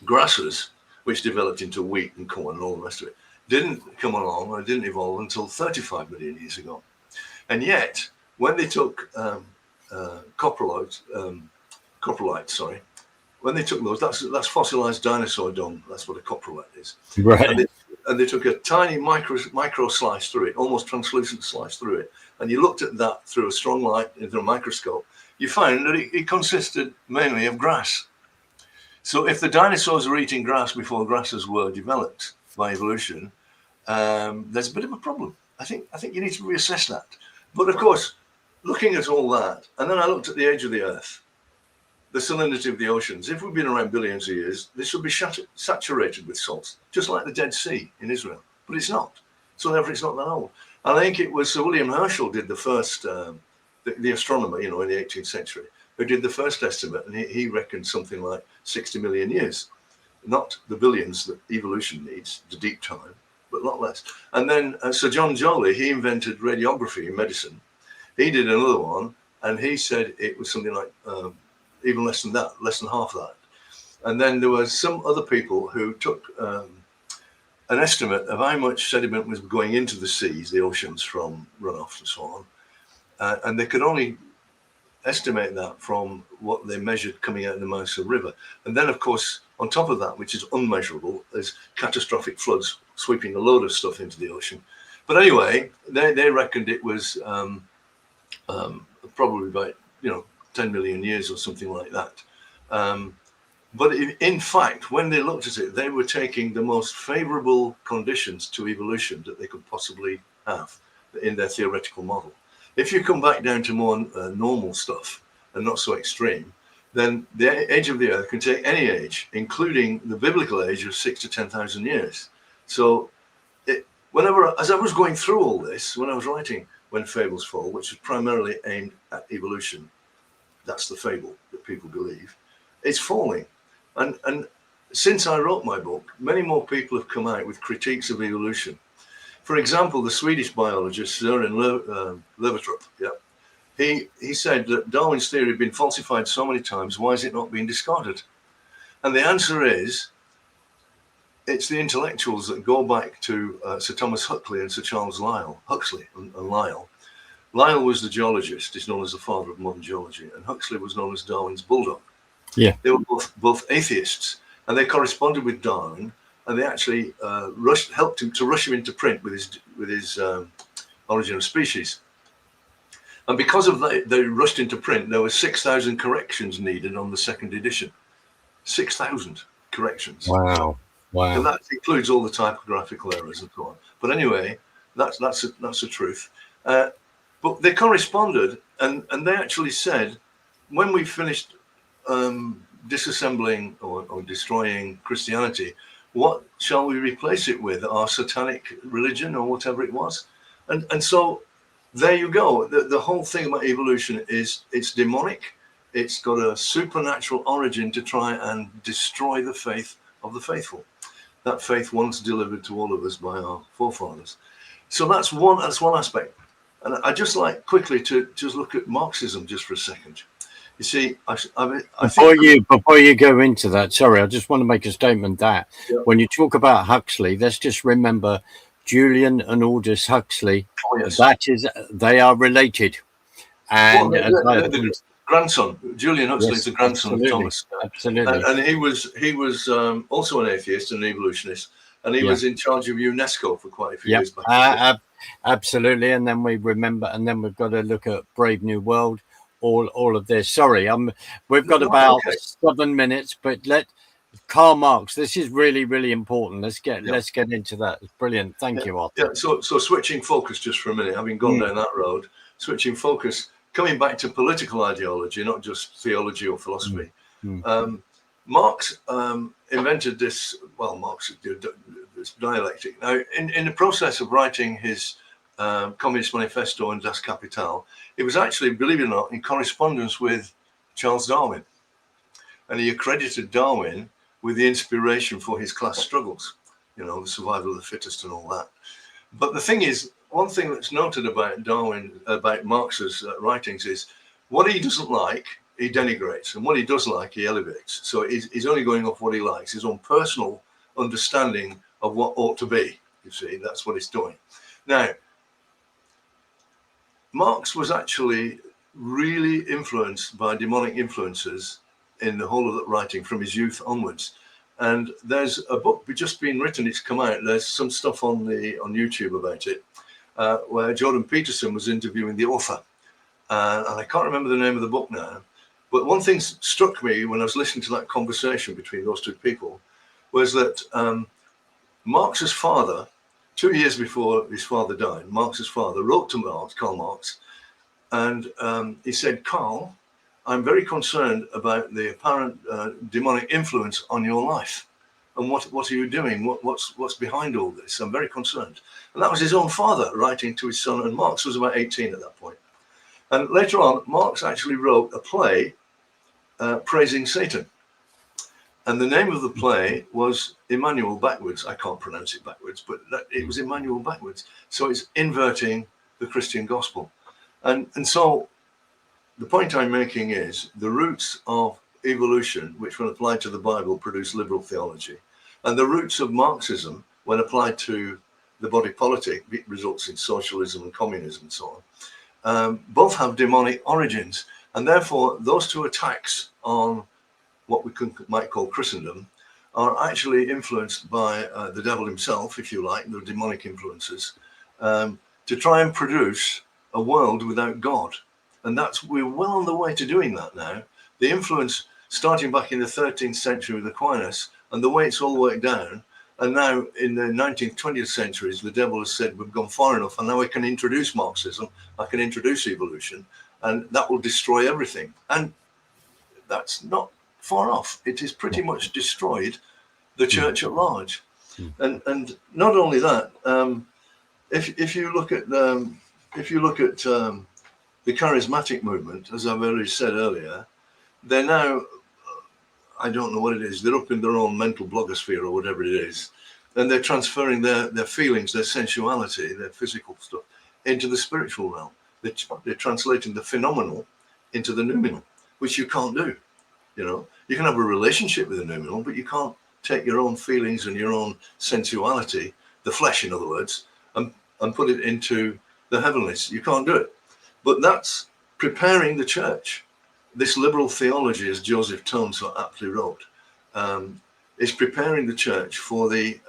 grasses, which developed into wheat and corn and all the rest of it, didn't come along or didn't evolve until 35 million years ago. And yet, when they took coprolites, when they took those, that's fossilized dinosaur dung. That's what a coprolite is. Right. And they took a tiny micro slice through it, almost translucent slice through it. And you looked at that through a strong light into a microscope. You found that it consisted mainly of grass. So if the dinosaurs were eating grass before grasses were developed by evolution, there's a bit of a problem. I think you need to reassess that. But of course, looking at all that, and then I looked at the age of the Earth, the salinity of the oceans. If we've been around billions of years, this would be saturated with salts, just like the Dead Sea in Israel. But it's not. So therefore, it's not that old. I think it was Sir William Herschel did the first, the astronomer, in the 18th century, who did the first estimate, and he reckoned something like 60 million years, not the billions that evolution needs, the deep time, but a lot less. And then Sir John Joly, he invented radiography in medicine. He did another one, and he said it was something like even less than that, less than half that. And then there were some other people who took an estimate of how much sediment was going into the seas, the oceans, from runoff and so on. And they could only estimate that from what they measured coming out of the Mousa River. And then, of course, on top of that, which is unmeasurable, there's catastrophic floods sweeping a load of stuff into the ocean. But anyway, they reckoned it was probably about 10 million years or something like that. But in fact, when they looked at it, they were taking the most favorable conditions to evolution that they could possibly have in their theoretical model. If you come back down to more normal stuff and not so extreme, then the age of the Earth can take any age, including the biblical age of 6,000 to 10,000 years. So as I was going through all this, when I was writing When Fables Fall, which is primarily aimed at evolution, that's the fable that people believe, it's falling. And since I wrote my book, many more people have come out with critiques of evolution. For example, the Swedish biologist Søren Levertrup, he said that Darwin's theory had been falsified so many times, why is it not being discarded? And the answer is, it's the intellectuals that go back to Sir Thomas Huxley and Sir Charles Lyell. Huxley and Lyell. Lyell was the geologist, he's known as the father of modern geology, and Huxley was known as Darwin's bulldog. Yeah, they were both atheists, and they corresponded with Darwin, and they actually helped him to rush him into print with his Origin of Species. And because of that, they rushed into print. There were 6,000 corrections needed on the second edition. 6,000 corrections. wow. And that includes all the typographical errors and so on. But anyway, that's the truth. But they corresponded, and they actually said, when we finished disassembling or destroying Christianity, what shall we replace it with? Our satanic religion or whatever it was? And so there you go. The whole thing about evolution is it's demonic. It's got a supernatural origin to try and destroy the faith of the faithful. That faith once delivered to all of us by our forefathers. So that's one aspect. And I just like quickly to just look at Marxism just for a second. You see, before you go into that, sorry, I just want to make a statement that when you talk about Huxley, let's just remember Julian and Aldous Huxley. Oh, yes. They are related. And the grandson, Julian Huxley, is the grandson of Thomas. Absolutely. And he was also an atheist and an evolutionist, and he was in charge of UNESCO for quite a few years back. Absolutely. And then we remember, and then we've got to look at Brave New World. All of this. Sorry, we've got about 7 minutes, but let Karl Marx. This is really, really important. Let's get into that. It's brilliant. Thank you, Arthur. Yeah. So switching focus just for a minute, having gone down that road, switching focus, coming back to political ideology, not just theology or philosophy. Marx invented this. Well, Marx did this dialectic. Now, in the process of writing his Communist Manifesto and Das Kapital, it was actually, believe it or not, in correspondence with Charles Darwin. And he accredited Darwin with the inspiration for his class struggles, the survival of the fittest and all that. But the thing is, one thing that's noted about about Marx's writings is what he doesn't like, he denigrates, and what he does like, he elevates. So he's only going off what he likes, his own personal understanding of what ought to be. You see, that's what he's doing. Now, Marx was actually really influenced by demonic influences in the whole of that writing from his youth onwards. And there's a book just been written, it's come out, there's some stuff on YouTube about it, where Jordan Peterson was interviewing the author. And I can't remember the name of the book now, but one thing struck me when I was listening to that conversation between those two people was that Marx's father, 2 years before his father died, Marx's father wrote to Karl Marx, and he said, "Karl, I'm very concerned about the apparent demonic influence on your life." And what are you doing? What's behind all this? I'm very concerned. And that was his own father writing to his son, and Marx was about 18 at that point. And later on, Marx actually wrote a play praising Satan. And the name of the play was Emmanuel backwards. I can't pronounce it backwards, but it was Emmanuel backwards. So it's inverting the Christian gospel. And so the point I'm making is the roots of evolution, which when applied to the Bible produce liberal theology, and the roots of Marxism, when applied to the body politic, results in socialism and communism and so on, both have demonic origins. And therefore, those two attacks on what we might call Christendom are actually influenced by the devil himself, if you like, the demonic influences, to try and produce a world without God. And we're well on the way to doing that now. The influence starting back in the 13th century with Aquinas and the way it's all worked down. And now in the 19th, 20th centuries, the devil has said, we've gone far enough. And now I can introduce Marxism. I can introduce evolution, and that will destroy everything. And that's not far off. It has pretty much destroyed the church at large. And not only that, if you look at the charismatic movement, as I've already said earlier, they're now, I don't know what it is, they're up in their own mental blogosphere or whatever it is, and they're transferring their feelings, their sensuality, their physical stuff into the spiritual realm. They're translating the phenomenal into the noumenal, which you can't do. You know, you can have a relationship with the noumenal, but you can't take your own feelings and your own sensuality, the flesh, in other words, and put it into the heavenlies. You can't do it. But that's preparing the church. This liberal theology, as Joseph Tone so aptly wrote, is preparing the church for the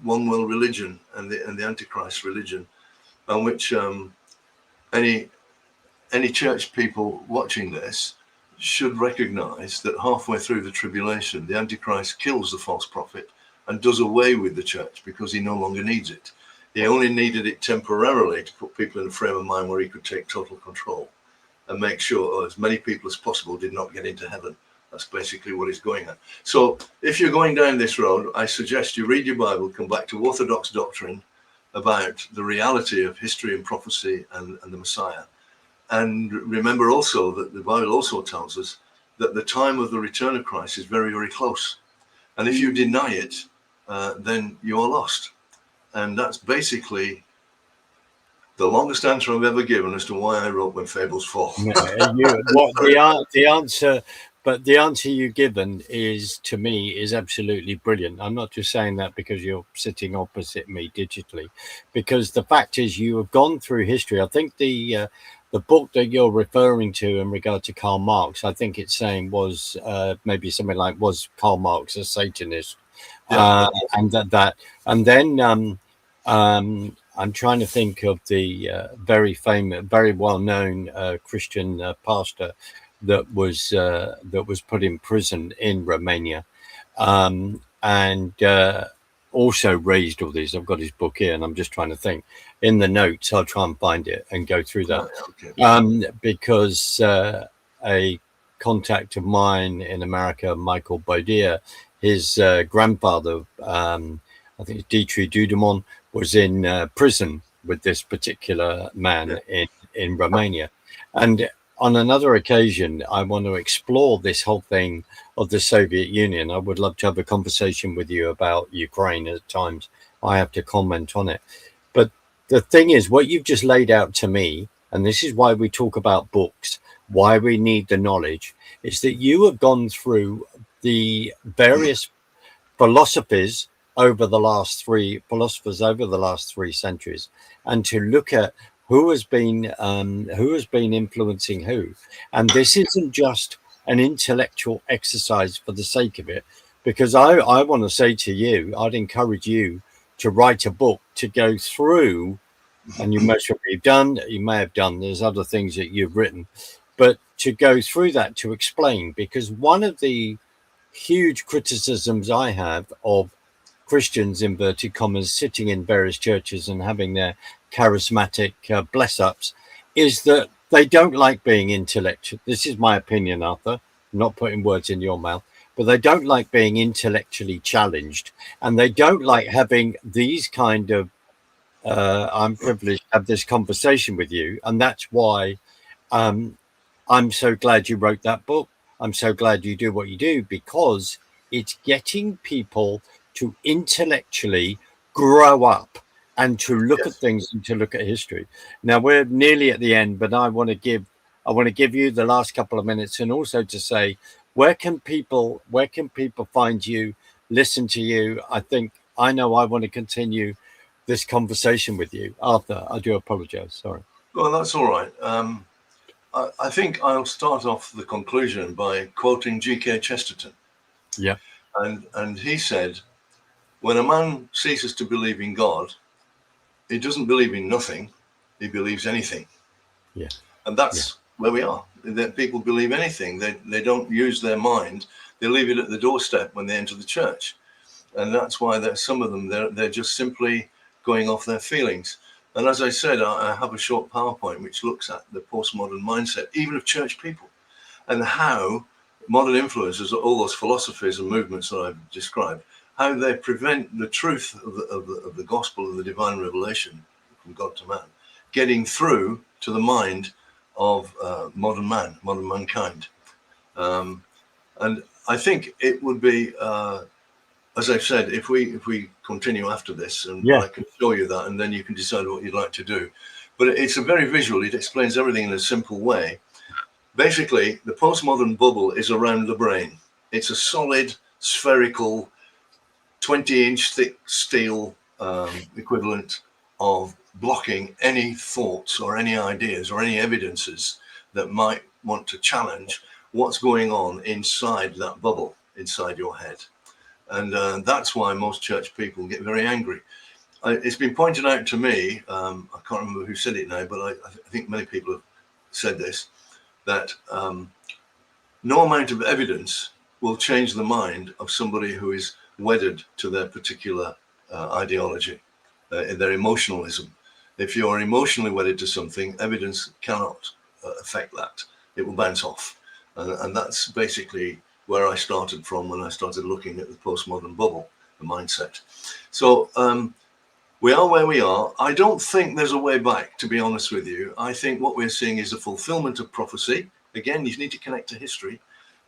one world religion and the Antichrist religion, on which any church people watching this should recognize that halfway through the tribulation, the Antichrist kills the false prophet and does away with the church because he no longer needs it. He only needed it temporarily to put people in a frame of mind where he could take total control and make sure as many people as possible did not get into heaven. That's basically what he's going at. So if you're going down this road, I suggest you read your Bible, come back to Orthodox doctrine about the reality of history and prophecy and the Messiah. And remember also that the Bible also tells us that the time of the return of Christ is very, very close. And if you deny it, then you are lost. And that's basically the longest answer I've ever given as to why I wrote When Fables Fall. The answer, but the answer you've given is, to me, is absolutely brilliant. I'm not just saying that because you're sitting opposite me digitally, because the fact is you have gone through history. I think the book that you're referring to in regard to Karl Marx, I think it's saying was maybe something like, was Karl Marx a Satanist? Yeah. And then I'm trying to think of the very famous, very well-known Christian pastor that was put in prison in Romania, and also raised all these. I've got his book here, and I'm just trying to think. In the notes, I'll try and find it and go through that. Okay. Because a contact of mine in America, Michael Baudier, his grandfather, I think it's Dietrich Dudemont, was in prison with this particular man in Romania. And on another occasion, I want to explore this whole thing of the Soviet Union. I would love to have a conversation with you about Ukraine. At times I have to comment on it. But the thing is, what you've just laid out to me, and this is why we talk about books, why we need the knowledge, is that you have gone through the various philosophers over the last three centuries, and to look at who has been influencing who. And this isn't just an intellectual exercise for the sake of it, because I want to say to you, I'd encourage you to write a book to go through, and you may have done, there's other things that you've written, but to go through that, to explain, because one of the huge criticisms I have of Christians, inverted commas, sitting in various churches and having their charismatic bless-ups, is that they don't like being intellectual. This is my opinion, Arthur. I'm not putting words in your mouth. but they don't like being intellectually challenged, and they don't like having these kind of I'm privileged to have this conversation with you, and that's why um, I'm so glad you wrote that book. I'm so glad you do what you do, because it's getting people to intellectually grow up and to look at Yes. things and to look at history. Now we're nearly at the end, but I want to give you the last couple of minutes, and also to say, where can people find you, listen to you? I know I want to continue this conversation with you. Arthur, I do apologize. Sorry. Well, that's all right. I think I'll start off the conclusion by quoting G.K. Chesterton. Yeah. And he said, when a man ceases to believe in God, he doesn't believe in nothing, he believes anything. Yeah. And Yeah. that's where we are. That people believe anything. They don't use their mind. They leave it at the doorstep when they enter the church. And that's why there's some of them, they're just simply going off their feelings. And as I said, I have a short PowerPoint which looks at the postmodern mindset, even of church people, and how modern influences, all those philosophies and movements that I've described, how they prevent the truth of the gospel and the divine revelation from God to man getting through to the mind of modern mankind. And I think it would be, as I've said, if we continue after this, and Yeah. I can show you that, and then you can decide what you'd like to do. But it's a very visual. It explains everything in a simple way. Basically, the postmodern bubble is around the brain. It's a solid, spherical, 20-inch thick steel equivalent of blocking any thoughts or any ideas or any evidences that might want to challenge what's going on inside that bubble, inside your head. And that's why most church people get very angry. It's been pointed out to me, I can't remember who said it now, but I think many people have said this, that no amount of evidence will change the mind of somebody who is wedded to their particular ideology, their emotionalism. If you're emotionally wedded to something, evidence cannot affect that. It will bounce off. And that's basically where I started from when I started looking at the postmodern bubble, the mindset. So we are where we are. I don't think there's a way back, to be honest with you. I think what we're seeing is a fulfillment of prophecy. Again, you need to connect to history.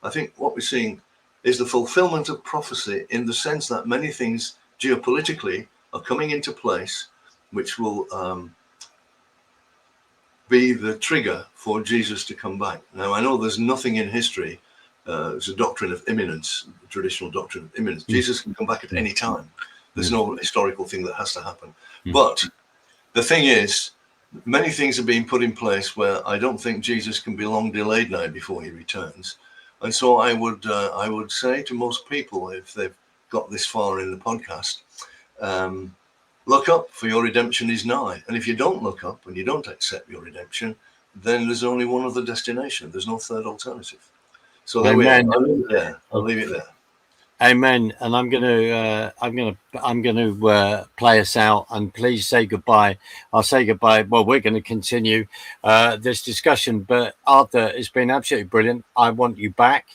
I think what we're seeing is the fulfillment of prophecy in the sense that many things geopolitically are coming into place, which will be the trigger for Jesus to come back. Now, I know there's nothing in history. It's a doctrine of imminence, a traditional doctrine of imminence. Jesus can come back at any time. There's no historical thing that has to happen. But the thing is, many things are being put in place where I don't think Jesus can be long delayed now before he returns. And so I would say to most people, if they've got this far in the podcast, look up, for your redemption is nigh. And if you don't look up and you don't accept your redemption, then there's only one other destination. There's no third alternative. So there we are. I'll leave it there. Amen. And I'm going to play us out, and please say goodbye. I'll say goodbye. Well, we're going to continue this discussion, but Arthur, it's been absolutely brilliant. I want you back.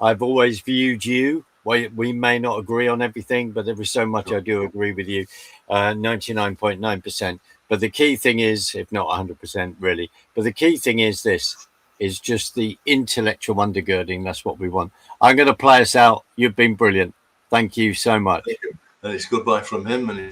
I've always viewed you. We may not agree on everything, but there is so much I do agree with you, 99.9%. But the key thing is, if not 100% really, but the key thing is this, is just the intellectual undergirding. That's what we want. I'm going to play us out. You've been brilliant. Thank you so much. Thank you. And it's goodbye from him. And